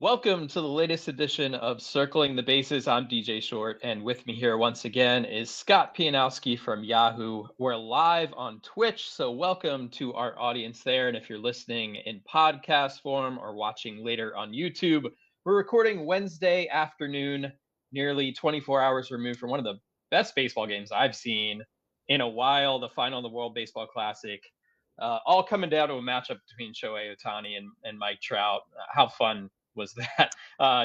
Welcome to the latest edition of Circling the Bases. I'm DJ Short, and with me here once again is Scott Pianowski from Yahoo. We're live on Twitch, so welcome to our audience there. And if you're listening in podcast form or watching later on YouTube, we're recording Wednesday afternoon, nearly 24 hours removed from one of the best baseball games I've seen in a while, the final of the World Baseball Classic. All coming down to a matchup between Shohei Ohtani and Mike Trout. How fun was that?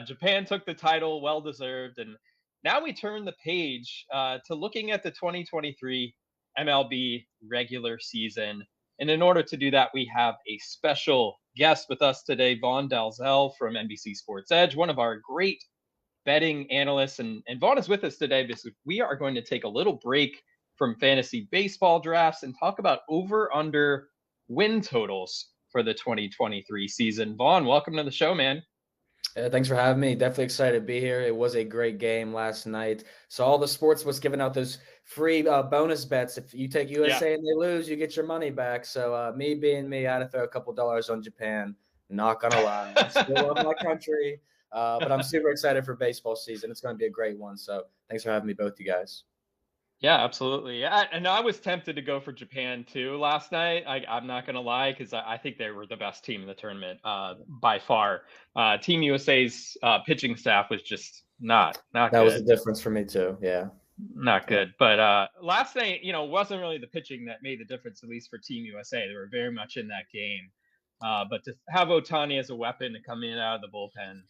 Japan took the title, well deserved, and now we turn the page to looking at the 2023 MLB regular season. And in order to do that, we have a special guest with us today, Vaughn Dalzell from NBC Sports EDGE, one of our great betting analysts. And Vaughn is with us today because we are going to take a little break from fantasy baseball drafts and talk about over-under win totals for the 2023 season. Vaughn, welcome to the show, man. Thanks for having me. Definitely excited to be here. It was a great game last night. So all the sports was giving out those free bonus bets. If you take USA and they lose, you get your money back. So me being me, I had to throw a couple dollars on Japan. Not gonna lie, I still love my country, but I'm super excited for baseball season. It's going to be a great one. So thanks for having me, both you guys. Yeah, absolutely. And I was tempted to go for Japan too last night. I'm not going to lie, because I think they were the best team in the tournament by far. Team USA's pitching staff was just not that good. Was the difference for me too. Yeah. Not good. But last night, wasn't really the pitching that made the difference, at least for Team USA. They were very much in that game. But to have Ohtani as a weapon to come in out of the bullpen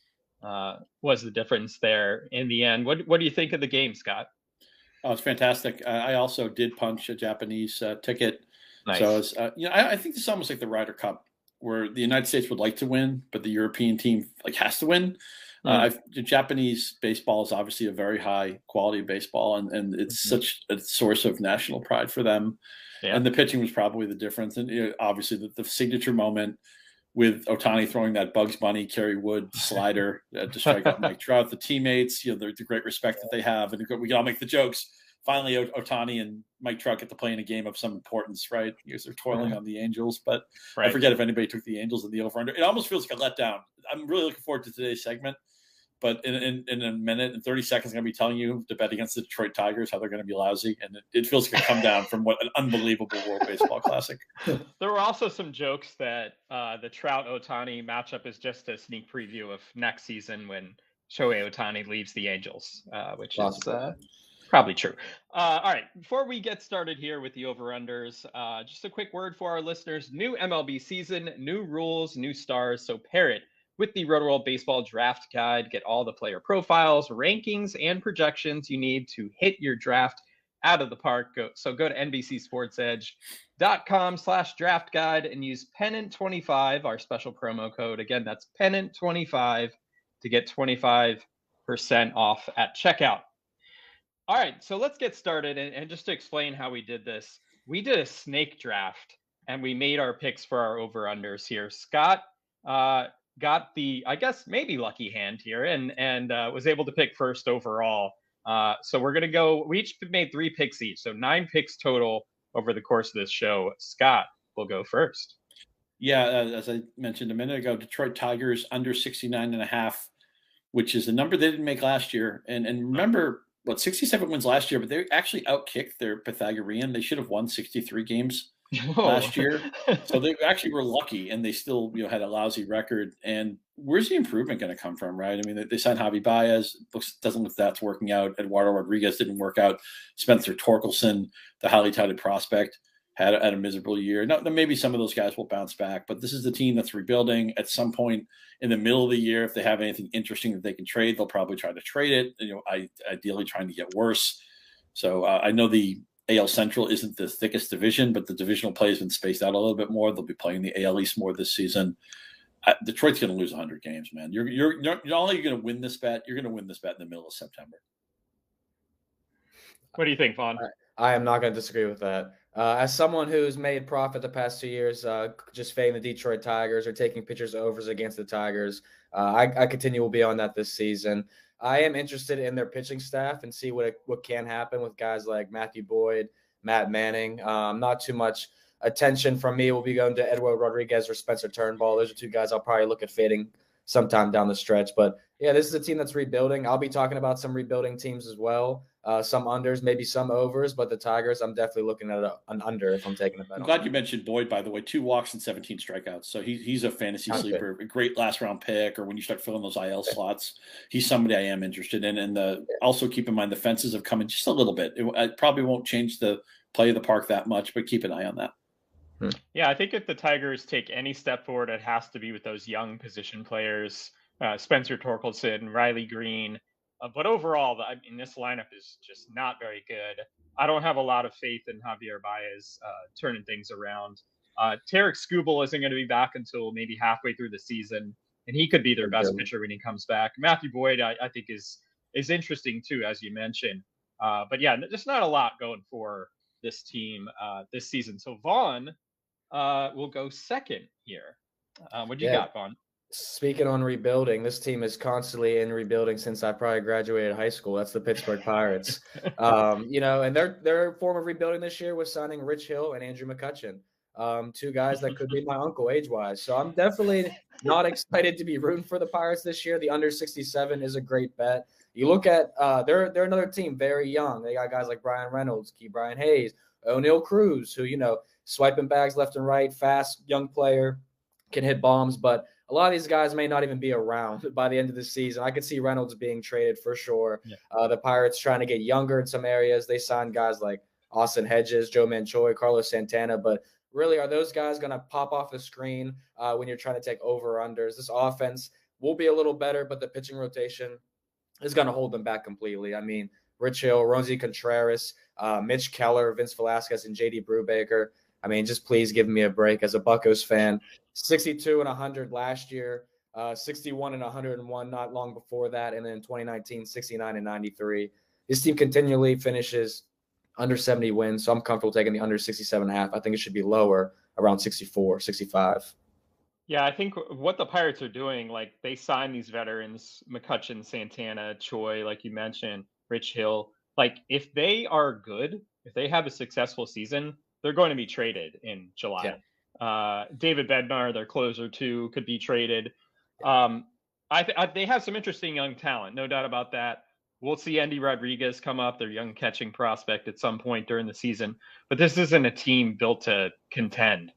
was the difference there in the end. What do you think of the game, Scott? Oh, it's fantastic. I also did punch a Japanese ticket. Nice. So, it's, I think this is almost like the Ryder Cup, where the United States would like to win, but the European team has to win. The Japanese baseball is obviously a very high quality of baseball, and it's such a source of national pride for them. Yeah. And the pitching was probably the difference. And obviously the signature moment with Ohtani throwing that Bugs Bunny, Kerry Wood slider to strike out Mike Trout, the teammates, the great respect that they have, and we can all make the jokes. Finally, Ohtani and Mike Trout get to play in a game of some importance, right? Because they're toiling on the Angels. But I forget if anybody took the Angels in the over-under. It almost feels like a letdown. I'm really looking forward to today's segment. But in a minute and 30 seconds, I'm going to be telling you to bet against the Detroit Tigers, how they're going to be lousy. And it feels like a come down from what an unbelievable World Baseball Classic. There were also some jokes that the Trout-Ohtani matchup is just a sneak preview of next season when Shohei Ohtani leaves the Angels, which is probably true. All right, before we get started here with the over-unders, just a quick word for our listeners. New MLB season, new rules, new stars. So pair it with the Roto-World Baseball Draft Guide. Get all the player profiles, rankings, and projections you need to hit your draft out of the park. So go to NBCSportsEdge.com/draft guide and use Pennant25, our special promo code. Again, that's Pennant25 to get 25% off at checkout. All right, so let's get started. And just to explain how we did this, we did a snake draft and we made our picks for our over-unders here. Scott got the, I guess, maybe lucky hand here and was able to pick first overall. So we're going to go, we each made 3 picks each. So 9 picks total over the course of this show. Scott will go first. Yeah, as I mentioned a minute ago, Detroit Tigers under 69.5, which is the number they didn't make last year. And remember, 67 wins last year, but they actually outkicked their Pythagorean. They should have won 63 games last year. So they actually were lucky, and they still had a lousy record. And where's the improvement going to come from, right? I mean, they signed Javi Baez. Doesn't look that's working out. Eduardo Rodriguez didn't work out. Spencer Torkelson, the highly touted prospect, had a miserable year. Now, maybe some of those guys will bounce back, but this is the team that's rebuilding. At some point in the middle of the year, if they have anything interesting that they can trade, they'll probably try to trade it, ideally trying to get worse. So I know the AL Central isn't the thickest division, but the divisional play has been spaced out a little bit more. They'll be playing the AL East more this season. Detroit's going to lose 100 games, man. You're not only going to win this bet, you're going to win this bet in the middle of September. What do you think, Vaughn? I am not going to disagree with that. As someone who's made profit the past 2 years, just fading the Detroit Tigers or taking pitchers overs against the Tigers, I continue will be on that this season. I am interested in their pitching staff and see what can happen with guys like Matthew Boyd, Matt Manning. Not too much attention from me will be going to Eduardo Rodriguez or Spencer Turnbull. Those are 2 guys I'll probably look at fading sometime down the stretch. But yeah, this is a team that's rebuilding. I'll be talking about some rebuilding teams as well. Some unders, maybe some overs, but the Tigers, I'm definitely looking at an under if I'm taking a bet. I'm glad you mentioned Boyd, by the way. 2 walks and 17 strikeouts. So he's a fantasy sleeper, a great last round pick, or when you start filling those IL slots, he's somebody I am interested in. And also keep in mind the fences have come in just a little bit. It probably won't change the play of the park that much, but keep an eye on that. Yeah, I think if the Tigers take any step forward, it has to be with those young position players, Spencer Torkelson, Riley Green. But overall, this lineup is just not very good. I don't have a lot of faith in Javier Baez turning things around. Tarek Skubal isn't going to be back until maybe halfway through the season, and he could be their best pitcher when he comes back. Matthew Boyd, I think, is interesting too, as you mentioned. But yeah, just not a lot going for this team this season. So Vaughn will go second here. What do you got, Vaughn? Speaking on rebuilding, this team is constantly in rebuilding since I probably graduated high school. That's the Pittsburgh Pirates. And their form of rebuilding this year was signing Rich Hill and Andrew McCutchen, 2 guys that could be my uncle age-wise. So I'm definitely not excited to be rooting for the Pirates this year. The under 67 is a great bet. You look at they're another team, very young. They got guys like Brian Reynolds, Brian Hayes, O'Neal Cruz, who, swiping bags left and right, fast, young player, can hit bombs, but a lot of these guys may not even be around by the end of the season. I could see Reynolds being traded for sure. Yeah. The Pirates trying to get younger in some areas. They signed guys like Austin Hedges, Joe Manchoy, Carlos Santana, but really, are those guys going to pop off the screen when you're trying to take over or unders? This offense will be a little better, but the pitching rotation is going to hold them back completely. I mean, Rich Hill, Rosie Contreras, Mitch Keller, Vince Velasquez, and J.D. Brubaker. I mean, just please give me a break as a Buccos fan. 62 and 100 last year, 61 and 101 not long before that, and then 2019, 69 and 93. This team continually finishes under 70 wins, so I'm comfortable taking the under 67.5. I think it should be lower, around 64, 65. Yeah, I think what the Pirates are doing, like they sign these veterans, McCutchen, Santana, Choi, like you mentioned, Rich Hill. Like if they are good, if they have a successful season, they're going to be traded in July. Yeah. David Bednar, their closer too, could be traded. They have some interesting young talent, no doubt about that. We'll see Andy Rodriguez come up, their young catching prospect, at some point during the season. But this isn't a team built to contend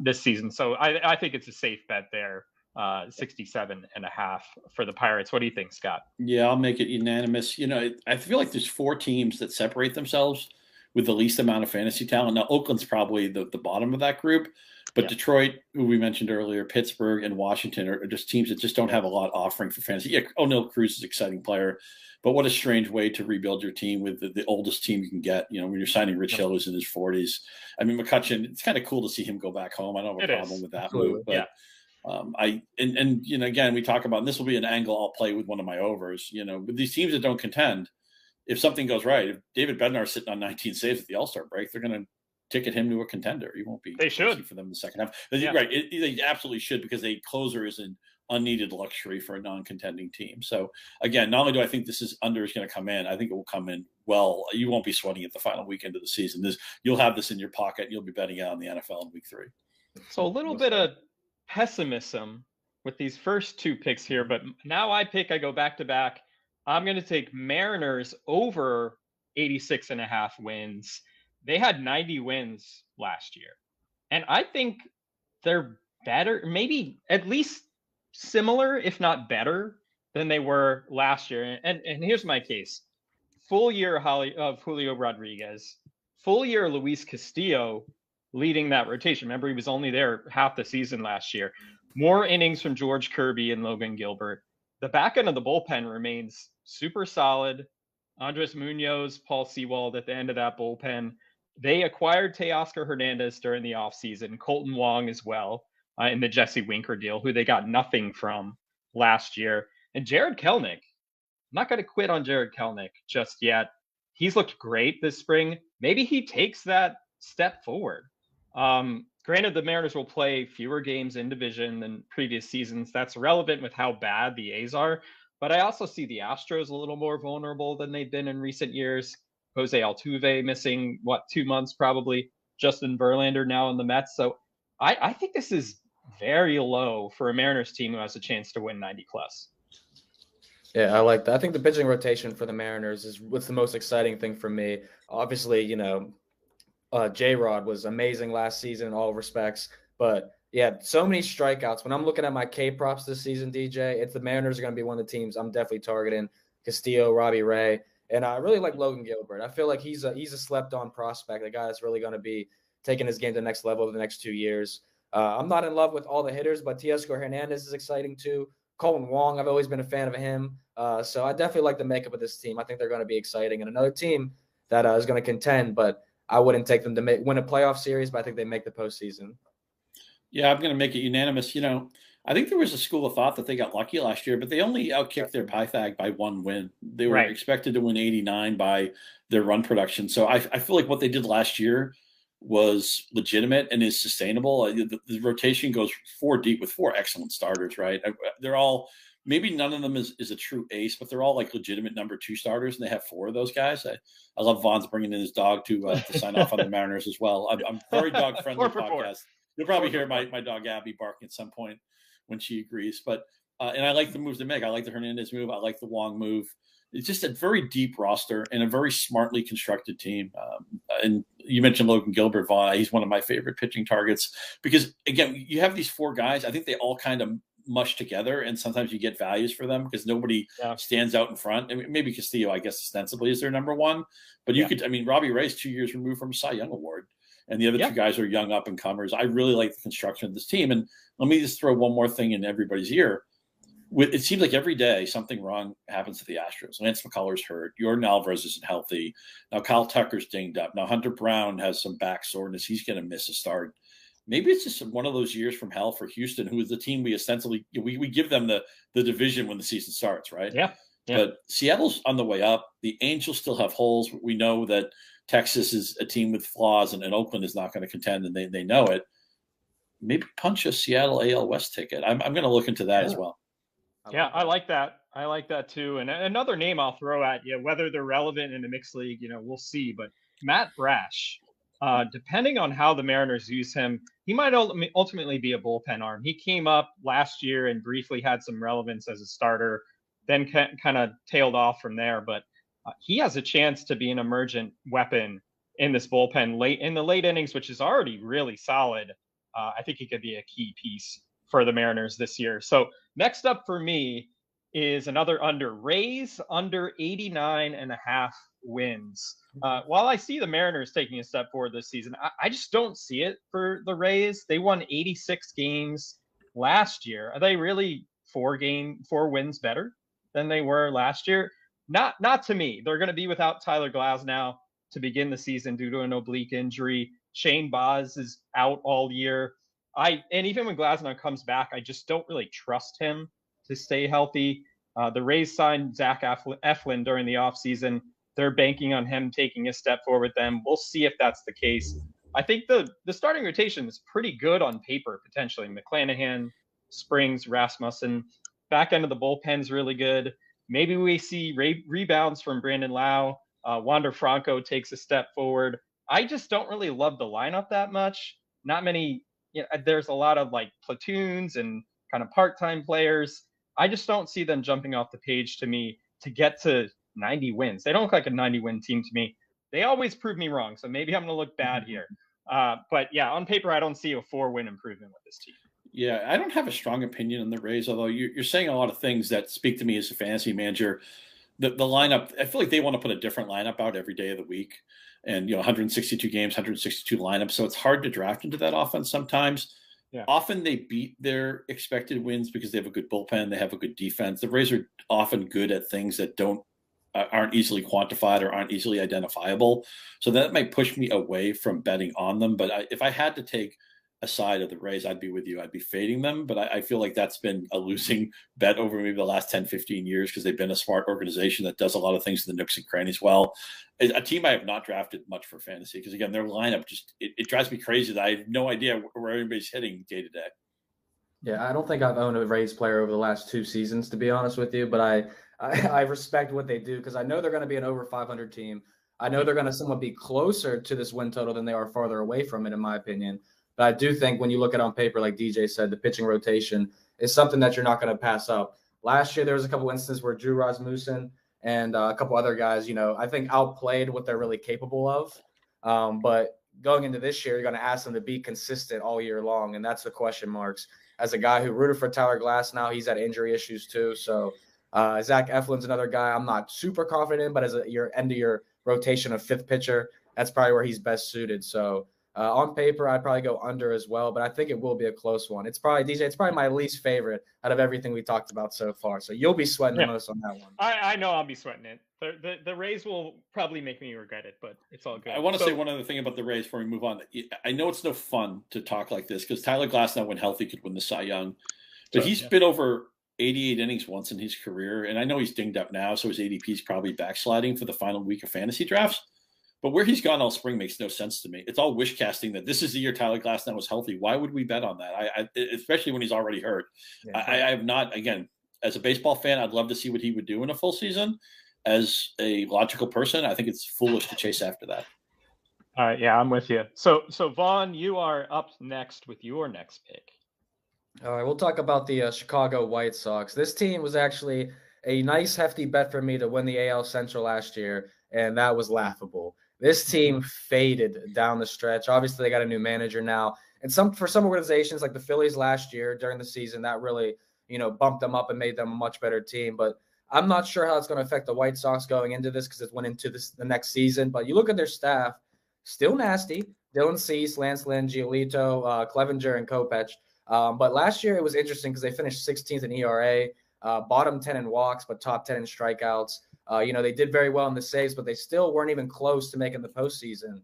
this season. So I think it's a safe bet there, 67.5 for the Pirates. What do you think, Scott? Yeah, I'll make it unanimous. I feel like there's 4 teams that separate themselves with the least amount of fantasy talent. Now, Oakland's probably the bottom of that group, but Detroit, who we mentioned earlier, Pittsburgh, and Washington are just teams that just don't have a lot offering for fantasy. Yeah, O'Neal Cruz is an exciting player, but what a strange way to rebuild your team with the oldest team you can get, when you're signing Rich Hill, who's in his 40s. I mean, McCutchen, it's kind of cool to see him go back home. I don't have a problem with that move, but again, we talk about, and this will be an angle I'll play with one of my overs, with these teams that don't contend. If something goes right, if David Bednar sitting on 19 saves at the All-Star break, they're going to ticket him to a contender. He won't be. They should for them in the second half. Right, they absolutely should, because a closer is an unneeded luxury for a non-contending team. So again, not only do I think this is going to come in, I think it will come in well. You won't be sweating it the final weekend of the season. You'll have this in your pocket. And you'll be betting out on the NFL in week 3. So a little bit of pessimism with these first 2 picks here, but now I go back to back. I'm going to take Mariners over 86.5 wins. They had 90 wins last year. And I think they're better, maybe at least similar, if not better, than they were last year. And here's my case. Full year of Julio Rodriguez, full year Luis Castillo leading that rotation. Remember, he was only there half the season last year. More innings from George Kirby and Logan Gilbert. The back end of the bullpen remains super solid. Andres Munoz, Paul Sewald at the end of that bullpen. They acquired Teoscar Hernandez during the offseason, Colton Wong as well, in the Jesse Winker deal, who they got nothing from last year. And Jared Kelenic, I'm not going to quit on Jared Kelenic just yet. He's looked great this spring. Maybe he takes that step forward. Granted, the Mariners will play fewer games in division than previous seasons. That's relevant with how bad the A's are. But I also see the Astros a little more vulnerable than they've been in recent years. Jose Altuve missing, 2 months probably. Justin Verlander now in the Mets. So I think this is very low for a Mariners team who has a chance to win 90 plus. Yeah, I like that. I think the pitching rotation for the Mariners is what's the most exciting thing for me. Obviously, J-Rod was amazing last season in all respects, but yeah, so many strikeouts. When I'm looking at my K props this season, DJ, it's the Mariners are going to be one of the teams I'm definitely targeting. Castillo, Robbie Ray, and I really like Logan Gilbert. I feel like he's a slept-on prospect, a guy that's really going to be taking his game to the next level over the next 2 years. I'm not in love with all the hitters, but Teoscar Hernandez is exciting too. Colin Wong, I've always been a fan of him. So I definitely like the makeup of this team. I think they're going to be exciting. And another team that is going to contend, but I wouldn't take them to win a playoff series, but I think they make the postseason. Yeah, I'm going to make it unanimous. I think there was a school of thought that they got lucky last year, but they only outkicked their Pythag by 1 win. They were expected to win 89 by their run production. So I feel like what they did last year was legitimate and is sustainable. The rotation goes 4 deep with 4 excellent starters, right? They're all, maybe none of them is a true ace, but they're all like legitimate number 2 starters, and they have 4 of those guys. I love Vaughn's bringing in his dog to sign off on the Mariners as well. I'm very dog friendly podcast. You'll probably hear my dog Abby barking at some point when she agrees. But and I like the moves they make. I like the Hernandez move. I like the Wong move. It's just a very deep roster and a very smartly constructed team. And you mentioned Logan Gilbert, Vaughn. He's one of my favorite pitching targets because, again, you have these 4 guys. I think they all kind of mush together, and sometimes you get values for them because nobody stands out in front. I mean, maybe Castillo, I guess, ostensibly is their number 1. But you could, Robbie Ray's 2 years removed from a Cy Young Award. And the other 2 guys are young up-and-comers. I really like the construction of this team. And let me just throw one more thing in everybody's ear. It seems like every day something wrong happens to the Astros. Lance McCullers hurt. Jordan Alvarez isn't healthy. Now Kyle Tucker's dinged up. Now Hunter Brown has some back soreness. He's going to miss a start. Maybe it's just one of those years from hell for Houston, who is the team we ostensibly we give them the division when the season starts, right? Yeah. But Seattle's on the way up. The Angels still have holes. We know that Texas is a team with flaws, and Oakland is not going to contend, and they know it. Maybe punch a Seattle AL West ticket. I'm going to look into that as well. I like that. I like that too. And another name I'll throw at you, whether they're relevant in the mixed league, we'll see. But Matt Brash, depending on how the Mariners use him, he might ultimately be a bullpen arm. He came up last year and briefly had some relevance as a starter, then kind of tailed off from there. But he has a chance to be an emergent weapon in this bullpen late in the late innings, which is already really solid. I think he could be a key piece for the Mariners this year. So next up for me is another under. Rays under 89.5 wins. While I see the Mariners taking a step forward this season, I just don't see it for the Rays. They won 86 games last year. Are they really 4 wins better than they were last year? Not to me. They're going to be without Tyler Glasnow to begin the season due to an oblique injury. Shane Baz is out all year. And even when Glasnow comes back, I just don't really trust him to stay healthy. The Rays signed Zach Eflin during the offseason. They're banking on him taking a step forward with them. We'll see if that's the case. I think the starting rotation is pretty good on paper, potentially. McClanahan, Springs, Rasmussen. Back end of the bullpen's really good. Maybe we see rebounds from Brandon Lau. Wander Franco takes a step forward. I just don't really love the lineup that much. Not many, there's a lot of like platoons and kind of part-time players. I just don't see them jumping off the page to me to get to 90 wins. They don't look like a 90-win team to me. They always prove me wrong, so maybe I'm going to look bad here. But yeah, on paper, I don't see a 4-win improvement with this team. Yeah, I don't have a strong opinion on the Rays, although you're saying a lot of things that speak to me as a fantasy manager. The lineup, I feel like they want to put a different lineup out every day of the week. And, 162 games, 162 lineups. So it's hard to draft into that offense sometimes. Yeah. Often they beat their expected wins because they have a good bullpen. They have a good defense. The Rays are often good at things that aren't easily quantified or aren't easily identifiable. So that might push me away from betting on them. But if I had to take a side of the Rays, I'd be with you. I'd be fading them. But I feel like that's been a losing bet over maybe the last 10, 15 years because they've been a smart organization that does a lot of things in the nooks and crannies well. A team I have not drafted much for fantasy because, again, their lineup just it drives me crazy that I have no idea where everybody's hitting day to day. Yeah, I don't think I've owned a Rays player over the last 2 seasons, to be honest with you. But I respect what they do because I know they're going to be an over 500 team. I know they're going to somewhat be closer to this win total than they are farther away from it, in my opinion. But I do think when you look at it on paper, like DJ said, the pitching rotation is something that you're not going to pass up. Last year, there was a couple instances where Drew Rasmussen and a couple other guys, I think outplayed what they're really capable of. But going into this year, you're going to ask them to be consistent all year long, and that's the question marks. As a guy who rooted for Tyler Glass now, he's had injury issues too. So Zach Eflin's another guy I'm not super confident in, but as your end of your rotation of fifth pitcher, that's probably where he's best suited. So on paper, I'd probably go under as well, but I think it will be a close one. It's probably, DJ, it's probably my least favorite out of everything we talked about so far. So you'll be sweating the most on that one. I know I'll be sweating it. The Rays will probably make me regret it, but it's all good. I want to say one other thing about the Rays before we move on. I know it's no fun to talk like this because Tyler Glasnow, when healthy, could win the Cy Young. But he's been over 88 innings once in his career, and I know he's dinged up now, so his ADP is probably backsliding for the final week of fantasy drafts. But where he's gone all spring makes no sense to me. It's all wish casting that this is the year Tyler Glasnow was healthy. Why would we bet on that? I especially when he's already hurt. Yeah. I have not, again, as a baseball fan, I'd love to see what he would do in a full season. As a logical person, I think it's foolish to chase after that. All right, yeah, I'm with you. So Vaughn, you are up next with your next pick. All right, we'll talk about the Chicago White Sox. This team was actually a nice, hefty bet for me to win the AL Central last year, and that was laughable. This team faded down the stretch. Obviously, they got a new manager now. And for some organizations like the Phillies last year during the season, that really, bumped them up and made them a much better team. But I'm not sure how it's going to affect the White Sox going into this because it went into the next season. But you look at their staff, still nasty. Dylan Cease, Lance Lynn, Giolito, Clevenger, and Kopech. But last year it was interesting because they finished 16th in ERA, bottom 10 in walks, but top 10 in strikeouts. They did very well in the saves, but they still weren't even close to making the postseason.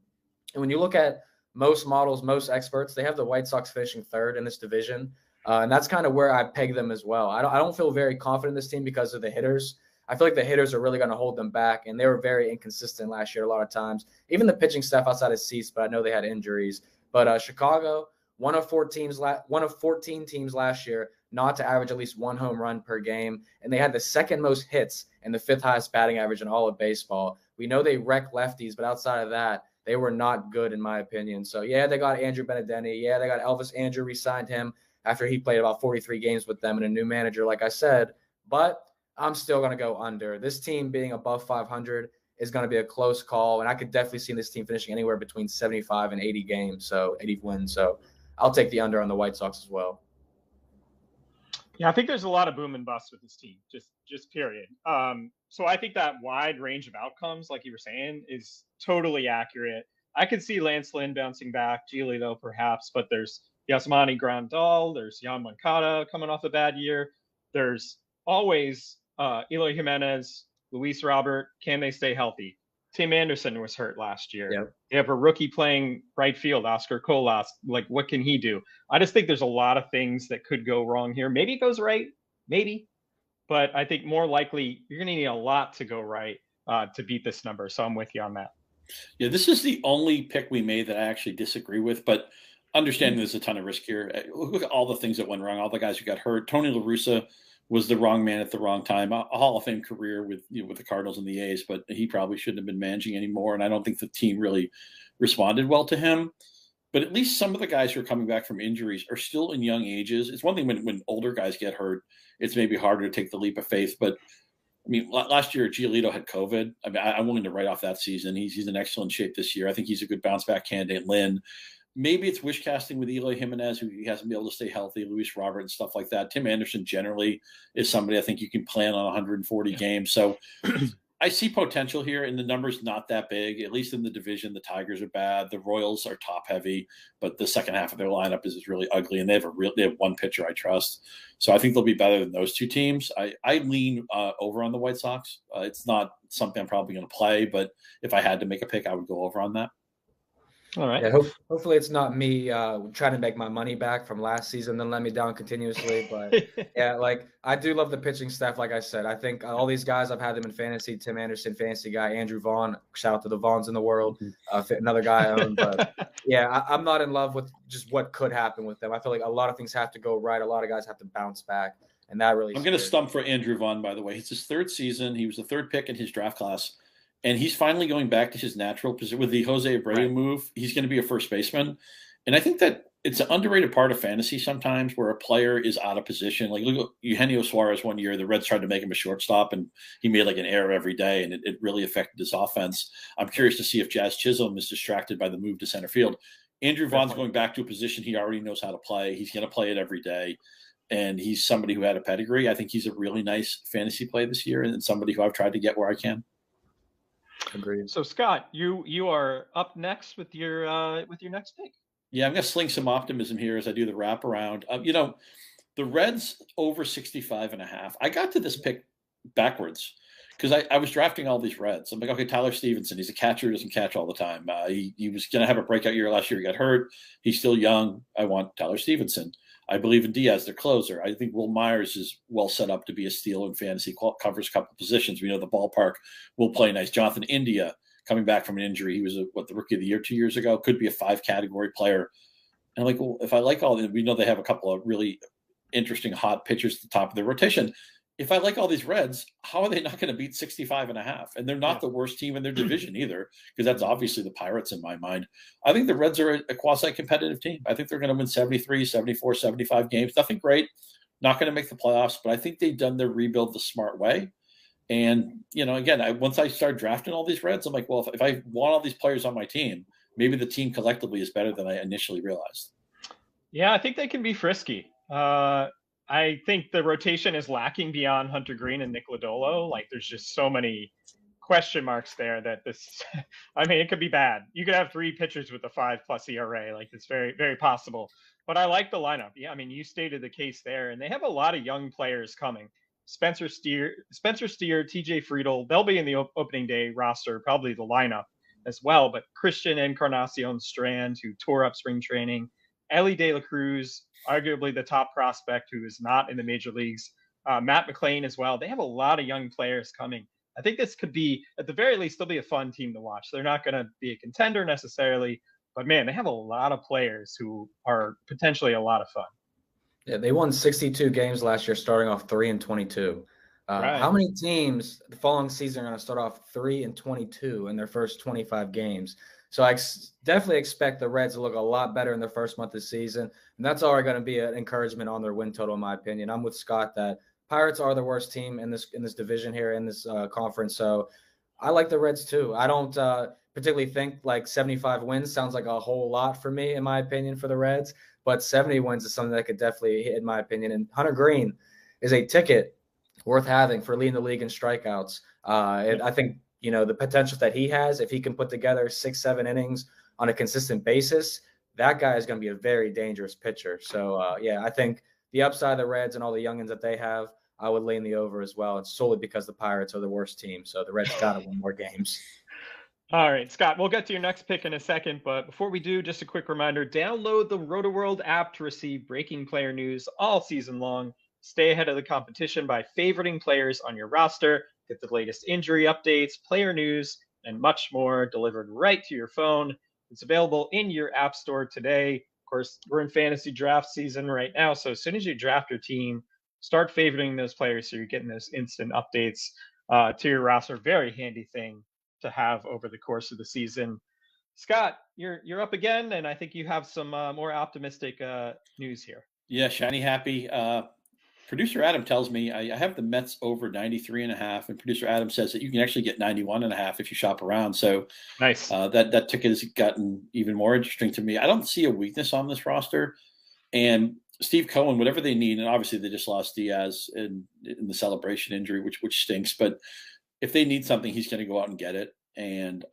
And when you look at most models, most experts, they have the White Sox finishing third in this division. And that's kind of where I peg them as well. I don't feel very confident in this team because of the hitters. I feel like the hitters are really going to hold them back, and they were very inconsistent last year a lot of times. Even the pitching staff outside of Cease, but I know they had injuries. But Chicago, one of 14 teams last year not to average at least one home run per game, and they had the second most hits and the fifth highest batting average in all of baseball. We know they wreck lefties, but outside of that, they were not good in my opinion. So, yeah, they got Andrew Benintendi. Yeah, they got Elvis Andrew, re-signed him after he played about 43 games with them and a new manager, like I said. But I'm still going to go under. This team being above 500 is going to be a close call, and I could definitely see this team finishing anywhere between 75 and 80 games, so 80 wins. So I'll take the under on the White Sox as well. Yeah, I think there's a lot of boom and bust with this team, just period. So I think that wide range of outcomes, like you were saying, is totally accurate. I could see Lance Lynn bouncing back, Giolito perhaps, but there's Yasmani Grandal, there's Yan Moncada coming off a bad year. There's always Eloy Jimenez, Luis Robert. Can they stay healthy? Tim Anderson was hurt last year. Yep. They have a rookie playing right field, Oscar Colas. Like, what can he do? I just think there's a lot of things that could go wrong here. Maybe it goes right, maybe. But I think more likely you're going to need a lot to go right to beat this number. So I'm with you on that. Yeah, this is the only pick we made that I actually disagree with. But understanding there's a ton of risk here. Look at all the things that went wrong, all the guys who got hurt. Tony La Russa was the wrong man at the wrong time. A Hall of Fame career with the Cardinals and the A's, but he probably shouldn't have been managing anymore. And I don't think the team really responded well to him. But at least some of the guys who are coming back from injuries are still in young ages. It's one thing when older guys get hurt, it's maybe harder to take the leap of faith. But I mean, last year Giolito had COVID. I mean, I'm willing to write off that season. He's in excellent shape this year. I think he's a good bounce back candidate. Lynn. Maybe it's wish casting with Eloy Jimenez, who he hasn't been able to stay healthy, Luis Robert and stuff like that. Tim Anderson generally is somebody I think you can plan on 140 games. So I see potential here, and the number's not that big. At least in the division, the Tigers are bad. The Royals are top heavy, but the second half of their lineup is really ugly, and they have one pitcher I trust. So I think they'll be better than those two teams. I lean over on the White Sox. It's not something I'm probably going to play, but if I had to make a pick, I would go over on that. All right. Yeah, hopefully it's not me trying to make my money back from last season, then let me down continuously. But yeah, like I do love the pitching staff. Like I said, I think all these guys, I've had them in fantasy. Tim Anderson, fantasy guy. Andrew Vaughn, shout out to the Vaughns in the world. Another guy I own. But yeah, I'm not in love with just what could happen with them. I feel like a lot of things have to go right. A lot of guys have to bounce back. And that really I'm going to stump for Andrew Vaughn, by the way. It's his third season. He was the third pick in his draft class. And he's finally going back to his natural position with the Jose Abreu move. He's going to be a first baseman. And I think that it's an underrated part of fantasy sometimes where a player is out of position. Like look at Eugenio Suarez one year, the Reds tried to make him a shortstop and he made like an error every day and it really affected his offense. I'm curious to see if Jazz Chisholm is distracted by the move to center field. Andrew Vaughn's going back to a position he already knows how to play. He's going to play it every day. And he's somebody who had a pedigree. I think he's a really nice fantasy play this year and somebody who I've tried to get where I can. Agreed. So Scott, you are up next with your next pick. Yeah, I'm going to sling some optimism here as I do the wraparound. The Reds over 65.5. I got to this pick backwards because I was drafting all these Reds. I'm like, okay, Tyler Stevenson, he's a catcher who doesn't catch all the time. He was going to have a breakout year last year. He got hurt. He's still young. I want Tyler Stevenson. I believe in Diaz, their closer. I think Will Myers is well set up to be a steal in fantasy, covers a couple positions. We know the ballpark will play nice. Jonathan India, coming back from an injury. He was the rookie of the year 2 years ago, could be a 5-category player. And I'm like, well, if I like all we know they have a couple of really interesting hot pitchers at the top of their rotation. If I like all these Reds, how are they not going to beat 65.5? And they're not the worst team in their division either, because that's obviously the Pirates in my mind. I think the Reds are a quasi-competitive team. I think they're going to win 73, 74, 75 games. Nothing great, not going to make the playoffs, but I think they've done their rebuild the smart way. And, again, once I started drafting all these Reds, I'm like, well, if I want all these players on my team, maybe the team collectively is better than I initially realized. Yeah, I think they can be frisky. I think the rotation is lacking beyond Hunter Green and Nick Lodolo. Like, there's just so many question marks there that it could be bad. You could have 3 pitchers with a 5+ ERA. Like, it's very, very possible. But I like the lineup. Yeah, you stated the case there. And they have a lot of young players coming. Spencer Steer, TJ Friedl, they'll be in the opening day roster, probably the lineup as well. But Christian Encarnacion Strand, who tore up spring training, Ellie De La Cruz, arguably the top prospect who is not in the major leagues, Matt McLean as well. They have a lot of young players coming. I think this could be, at the very least, they'll be a fun team to watch. They're not going to be a contender necessarily, but man, they have a lot of players who are potentially a lot of fun. Yeah, they won 62 games last year, starting off 3-22. Right. How many teams the following season are going to start off 3-22 in their first 25 games? So I definitely expect the Reds to look a lot better in the first month of the season, and that's already going to be an encouragement on their win total, in my opinion. I'm with Scott that Pirates are the worst team in this division here in this conference. So I like the Reds too. I don't particularly think like 75 wins sounds like a whole lot for me, in my opinion, for the Reds. But 70 wins is something that could definitely hit, in my opinion. And Hunter Green is a ticket worth having for leading the league in strikeouts. I think, the potential that he has, if he can put together 6-7 innings on a consistent basis, that guy is going to be a very dangerous pitcher. So, I think the upside of the Reds and all the youngins that they have, I would lean the over as well. It's solely because the Pirates are the worst team. So the Reds got to win more games. All right, Scott, we'll get to your next pick in a second, but before we do, just a quick reminder, download the RotoWorld app to receive breaking player news all season long. Stay ahead of the competition by favoriting players on your roster, get the latest injury updates, player news, and much more delivered right to your phone. It's available in your app store today. Of course, we're in fantasy draft season right now, so as soon as you draft your team, start favoriting those players so you're getting those instant updates to your roster. Very handy thing to have over the course of the season. Scott, you're up again, and I think you have some more optimistic news here. Yeah, shiny happy. Producer Adam tells me I have the Mets over 93.5, and producer Adam says that you can actually get 91.5 if you shop around. So nice. That ticket has gotten even more interesting to me. I don't see a weakness on this roster, and Steve Cohen, whatever they need, and obviously they just lost Diaz in the celebration injury, which stinks, but if they need something, he's going to go out and get it. And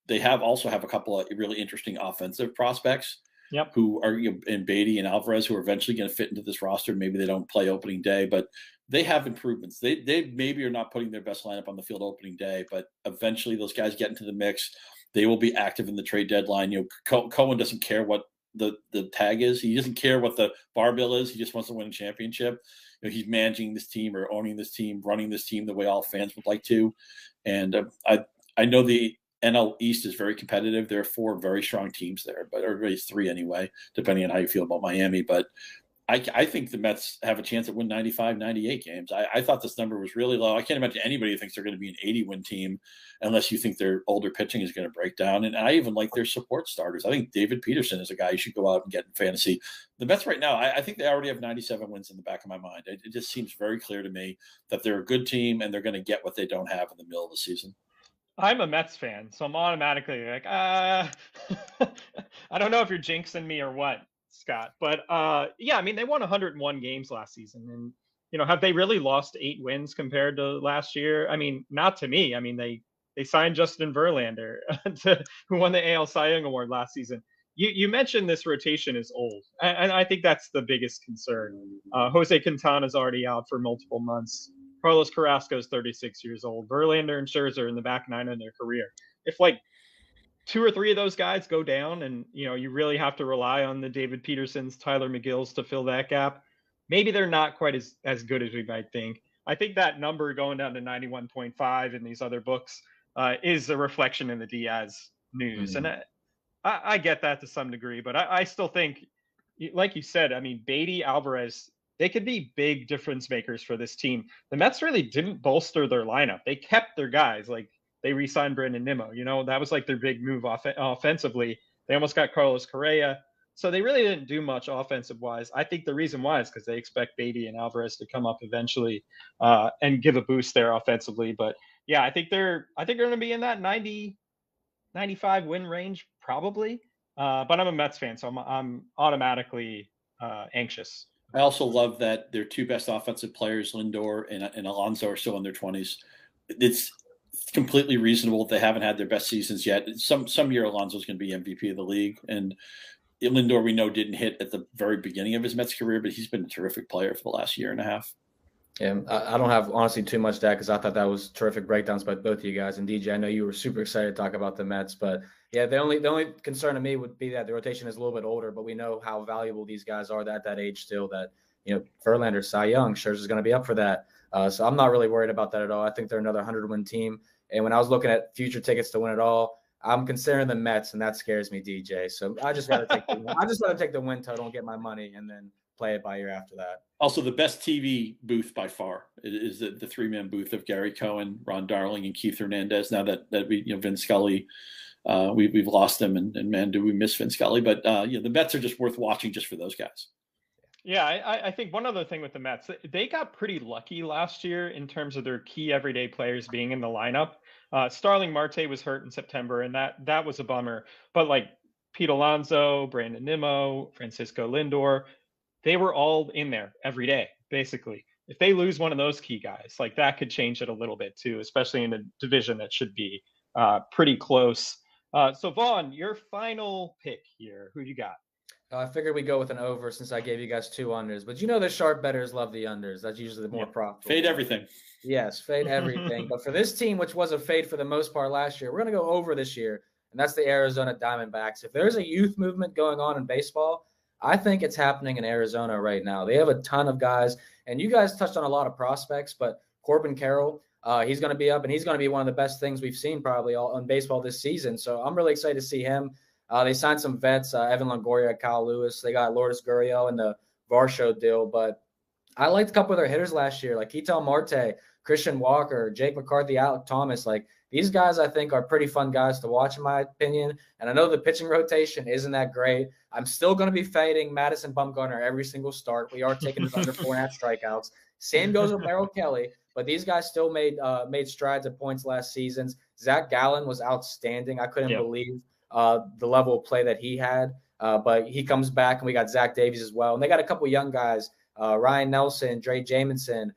they also have a couple of really interesting offensive prospects who are in Beatty and Alvarez, who are eventually going to fit into this roster. Maybe they don't play opening day, but they have improvements. They maybe are not putting their best lineup on the field opening day, but eventually those guys get into the mix. They will be active in the trade deadline. Cohen doesn't care what the tag is. He doesn't care what the bar bill is. He just wants to win a championship. He's managing this team or owning this team, running this team the way all fans would like to. And I know the NL East is very competitive. There are 4 very strong teams there, or maybe 3 anyway, depending on how you feel about Miami. But I think the Mets have a chance at win 95, 98 games. I thought this number was really low. I can't imagine anybody who thinks they're going to be an 80-win team unless you think their older pitching is going to break down. And I even like their support starters. I think David Peterson is a guy you should go out and get in fantasy. The Mets right now, I think they already have 97 wins in the back of my mind. It just seems very clear to me that they're a good team and they're going to get what they don't have in the middle of the season. I'm a Mets fan, so I'm automatically like, I don't know if you're jinxing me or what, Scott. But yeah, I mean, they won 101 games last season, and have they really lost 8 wins compared to last year? I mean, not to me. I mean, they signed Justin Verlander, who won the AL Cy Young Award last season. You mentioned this rotation is old, and I think that's the biggest concern. Jose Quintana's already out for multiple months. Carlos Carrasco is 36 years old. Verlander and Scherzer in the back 9 of their career. If like 2 or 3 of those guys go down, and you really have to rely on the David Petersons, Tyler McGills to fill that gap, maybe they're not quite as good as we might think. I think that number going down to 91.5 in these other books is a reflection in the Diaz news, and I get that to some degree, but I still think, like you said, I mean, Beatty, Alvarez, they could be big difference makers for this team. The Mets really didn't bolster their lineup. They kept their guys. Like, they re-signed Brandon Nimmo. That was like their big move offensively. They almost got Carlos Correa. So they really didn't do much offensive-wise. I think the reason why is because they expect Beatty and Alvarez to come up eventually and give a boost there offensively. But yeah, I think they're going to be in that 90, 95 win range probably. But I'm a Mets fan, so I'm automatically anxious. I also love that their 2 best offensive players, Lindor and Alonso, are still in their 20s. It's completely reasonable that they haven't had their best seasons yet. Some year Alonso's going to be MVP of the league, and Lindor we know didn't hit at the very beginning of his Mets career, but he's been a terrific player for the last year and a half. Yeah, I don't have honestly too much to add because I thought that was terrific breakdowns by both of you guys. And DJ, I know you were super excited to talk about the Mets, but yeah, the only concern to me would be that the rotation is a little bit older, but we know how valuable these guys are at that age still. That Verlander, Cy Young, Scherzer's going to be up for that. So I'm not really worried about that at all. I think they're another 100-win team. And when I was looking at future tickets to win it all, I'm considering the Mets, and that scares me, DJ. So I just got to take the win total and get my money, and then play it by ear after that. Also, the best TV booth by far is the 3-man booth of Gary Cohen, Ron Darling, and Keith Hernandez. Now that we Vin Scully, we've lost him, and man, do we miss Vin Scully? But the Mets are just worth watching just for those guys. Yeah, I think one other thing with the Mets, they got pretty lucky last year in terms of their key everyday players being in the lineup. Starling Marte was hurt in September, and that was a bummer. But like Pete Alonso, Brandon Nimmo, Francisco Lindor, they were all in there every day, basically. If they lose one of those key guys, like that could change it a little bit too, especially in a division that should be pretty close. So Vaughn, your final pick here, who you got? I figured we'd go with an over since I gave you guys 2 unders. But the sharp bettors love the unders. That's usually the more profitable. Fade everything. Yes, fade everything. But for this team, which was a fade for the most part last year, we're going to go over this year, and that's the Arizona Diamondbacks. If there's a youth movement going on in baseball, I think it's happening in Arizona right now. They have a ton of guys, and you guys touched on a lot of prospects, but Corbin Carroll, he's going to be up, and he's going to be one of the best things we've seen probably all in baseball this season. So I'm really excited to see him. They signed some vets, Evan Longoria, Kyle Lewis. They got Lourdes Gurriel in the Varsho deal, but I liked a couple of their hitters last year, like Ketel Marte, Christian Walker, Jake McCarthy, Alec Thomas. Like, these guys, I think, are pretty fun guys to watch, in my opinion. And I know the pitching rotation isn't that great. I'm still going to be fading Madison Bumgarner every single start. We are taking under 4.5 strikeouts. Same goes with Merrill Kelly, but these guys still made strides at points last season. Zach Gallen was outstanding. I couldn't believe the level of play that he had. But he comes back, and we got Zach Davies as well. And they got a couple young guys, Ryan Nelson, Dre Jamison,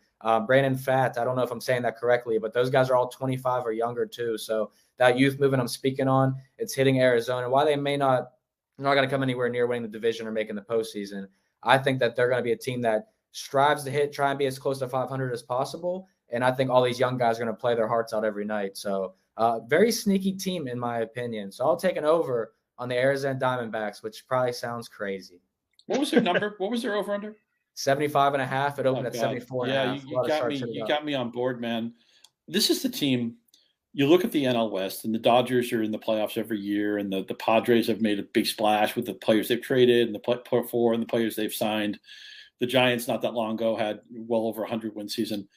Brandon Pfaadt. I don't know if I'm saying that correctly, but those guys are all 25 or younger too. So that youth movement I'm speaking on, it's hitting Arizona. While they're not going to come anywhere near winning the division or making the postseason, I think that they're going to be a team that strives to try and be as close to 500 as possible. And I think all these young guys are going to play their hearts out every night. So very sneaky team, in my opinion. So I'll take an over on the Arizona Diamondbacks, which probably sounds crazy. What was their number? What was their over under? 75.5. It opened at 74.5. Yeah, you got me on board, man. This is the team. You look at the NL West, and the Dodgers are in the playoffs every year, and the Padres have made a big splash with the players they've traded and the players they've signed. The Giants not that long ago had well over 100-win season.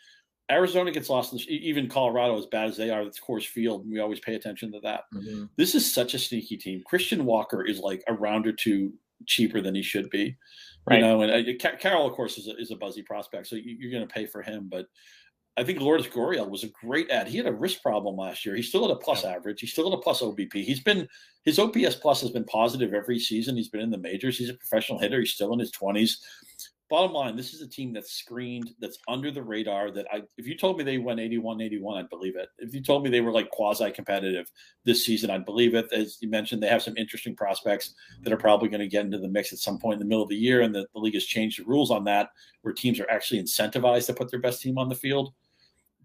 Arizona gets lost, even Colorado, as bad as they are, it's Coors Field, and we always pay attention to that. Mm-hmm. This is such a sneaky team. Christian Walker is like a round or two cheaper than he should be. Right. You know, and Carroll, of course, is a buzzy prospect, so you're going to pay for him. But I think Lourdes Gurriel was a great ad. He had a wrist problem last year. He's still at a plus average. He's still at a plus OBP. His OPS plus has been positive every season. He's been in the majors. He's a professional hitter. He's still in his 20s. Bottom line, this is a team that's screened, that's under the radar. If you told me they went 81-81, I'd believe it. If you told me they were like quasi-competitive this season, I'd believe it. As you mentioned, they have some interesting prospects that are probably going to get into the mix at some point in the middle of the year, and the league has changed the rules on that, where teams are actually incentivized to put their best team on the field.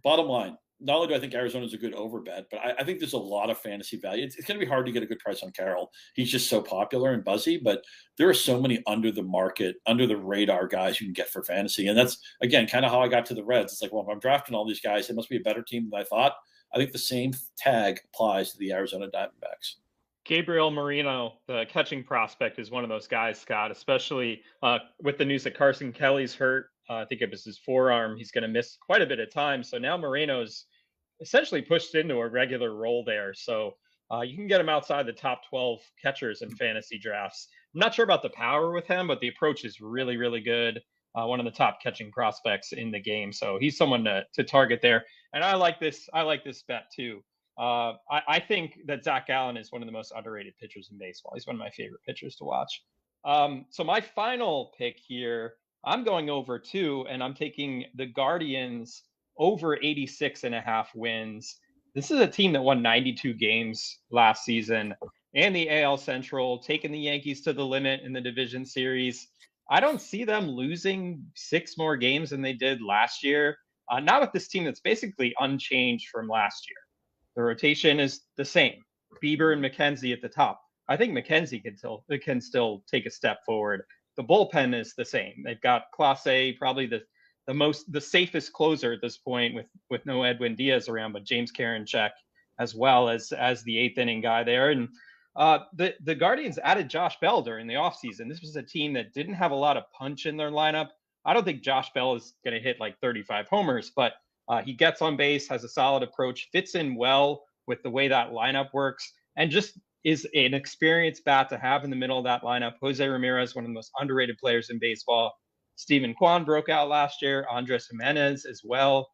Bottom line, not only do I think Arizona's a good over bet, but I think there's a lot of fantasy value. It's going to be hard to get a good price on Carroll. He's just so popular and buzzy, but there are so many under the market, under the radar guys you can get for fantasy. And that's, again, kind of how I got to the Reds. It's like, well, if I'm drafting all these guys, it must be a better team than I thought. I think the same tag applies to the Arizona Diamondbacks. Gabriel Moreno, the catching prospect, is one of those guys, Scott, especially with the news that Carson Kelly's hurt. I think it was his forearm. He's going to miss quite a bit of time. So now Moreno's essentially pushed into a regular role there. So you can get him outside the top 12 catchers in fantasy drafts. I'm not sure about the power with him, but the approach is really, really good. One of the top catching prospects in the game. So he's someone to target there. And I like this bet too. I think that Zach Gallen is one of the most underrated pitchers in baseball. He's one of my favorite pitchers to watch. So my final pick here, I'm going over too, and I'm taking the Guardians over 86.5 wins. This is a team that won 92 games last season and the AL Central, taking the Yankees to the limit in the division series. I don't see them losing 6 more games than they did last year. Not with this team that's basically unchanged from last year. The rotation is the same. Bieber and McKenzie at the top. I think McKenzie can still take a step forward. The bullpen is the same. They've got Clase, probably the safest closer at this point with no Edwin Diaz around, but James Karinchak as well as the 8th inning guy there. And the Guardians added Josh Bell during the offseason. This was a team that didn't have a lot of punch in their lineup. I don't think Josh Bell is going to hit like 35 homers, but he gets on base, has a solid approach, fits in well with the way that lineup works, and just is an experienced bat to have in the middle of that lineup. Jose Ramirez, one of the most underrated players in baseball. Steven Kwan broke out last year. Andres Jimenez as well.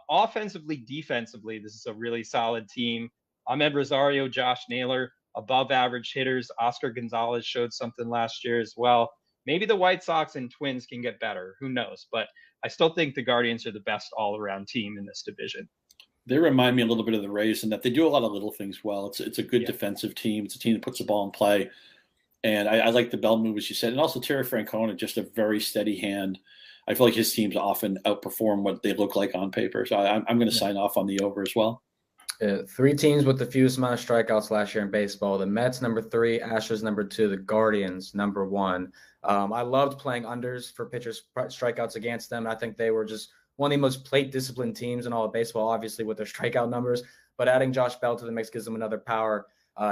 Offensively, defensively, this is a really solid team. Ahmed Rosario, Josh Naylor, above average hitters. Oscar Gonzalez showed something last year as well. Maybe the White Sox and Twins can get better. Who knows? But I still think the Guardians are the best all-around team in this division. They remind me a little bit of the Rays in that they do a lot of little things well. It's a good defensive team. It's a team that puts the ball in play. And I like the Bell move, as you said. And also Terry Francona, just a very steady hand. I feel like his teams often outperform what they look like on paper. So I'm going to sign off on the over as well. 3 teams with the fewest amount of strikeouts last year in baseball. The Mets, number 3. Astros, number 2. The Guardians, number 1. I loved playing unders for pitchers' strikeouts against them. I think they were just one of the most plate disciplined teams in all of baseball, obviously with their strikeout numbers, but adding Josh Bell to the mix gives them another power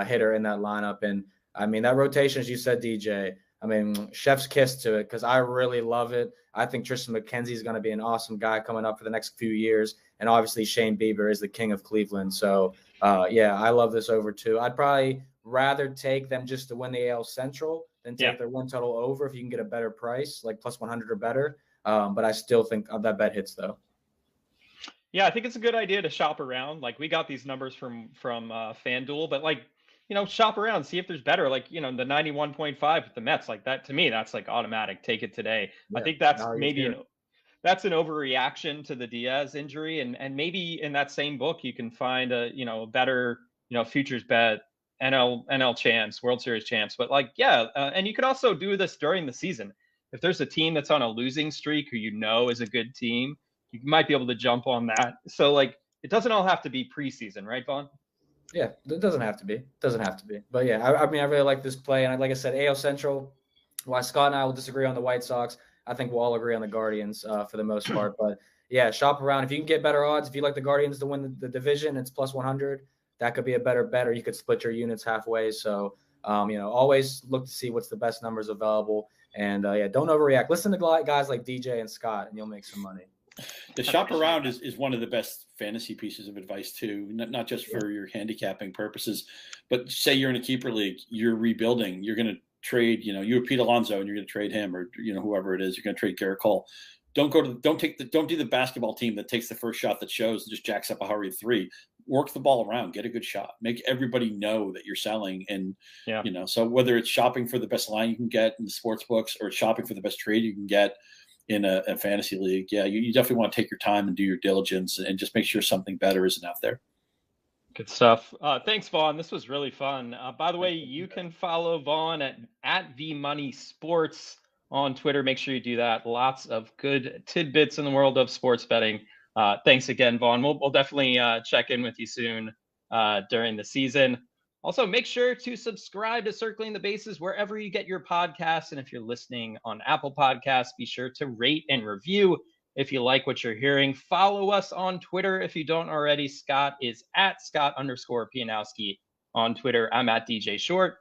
hitter in that lineup. And I mean, that rotation, as you said, DJ, I mean, chef's kiss to it because I really love it. I think Tristan McKenzie is going to be an awesome guy coming up for the next few years. And obviously Shane Bieber is the king of Cleveland. So I love this over too. I'd probably rather take them just to win the AL Central than take their win total over if you can get a better price, like plus 100 or better. But I still think that bet hits though. Yeah, I think it's a good idea to shop around. Like we got these numbers from FanDuel, but like, shop around, see if there's better. Like, the 91.5 with the Mets, like that to me, that's like automatic. Take it today. Yeah, I think that's maybe that's an overreaction to the Diaz injury, and maybe in that same book you can find a better futures bet, NL champs, World Series champs. But and you could also do this during the season. If there's a team that's on a losing streak who is a good team, you might be able to jump on that. So it doesn't all have to be preseason, right, Vaughn? Yeah, it doesn't have to be. But yeah, I mean, I really like this play. And like I said, AL Central, while Scott and I will disagree on the White Sox, I think we'll all agree on the Guardians for the most part. But yeah, shop around. If you can get better odds, if you like the Guardians to win the division, it's plus 100. That could be a better bet, or you could split your units halfway. So, always look to see what's the best numbers available. And don't overreact. Listen to guys like DJ and Scott, and you'll make some money. The shop around is one of the best fantasy pieces of advice too, not just for your handicapping purposes, but say you're in a keeper league, you're rebuilding, you're going to trade, you're Pete Alonso and you're going to trade him, or whoever it is, you're going to trade Garrett Cole. Don't do the basketball team that takes the first shot that shows and just jacks up a hurried three. Work the ball around, get a good shot, make everybody know that you're selling. And so whether it's shopping for the best line you can get in the sports books or shopping for the best trade you can get in a fantasy league, you definitely want to take your time and do your diligence and just make sure something better isn't out there. Good stuff. Thanks, Vaughn. This was really fun. By the way, you can follow Vaughn at VMoneySports on Twitter. Make sure you do that. Lots of good tidbits in the world of sports betting. Thanks again, Vaughn. We'll definitely check in with you soon during the season. Also, make sure to subscribe to Circling the Bases wherever you get your podcasts. And if you're listening on Apple Podcasts, be sure to rate and review if you like what you're hearing. Follow us on Twitter if you don't already. Scott is at Scott_Pianowski on Twitter. I'm at DJ Short.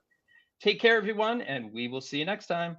Take care, everyone, and we will see you next time.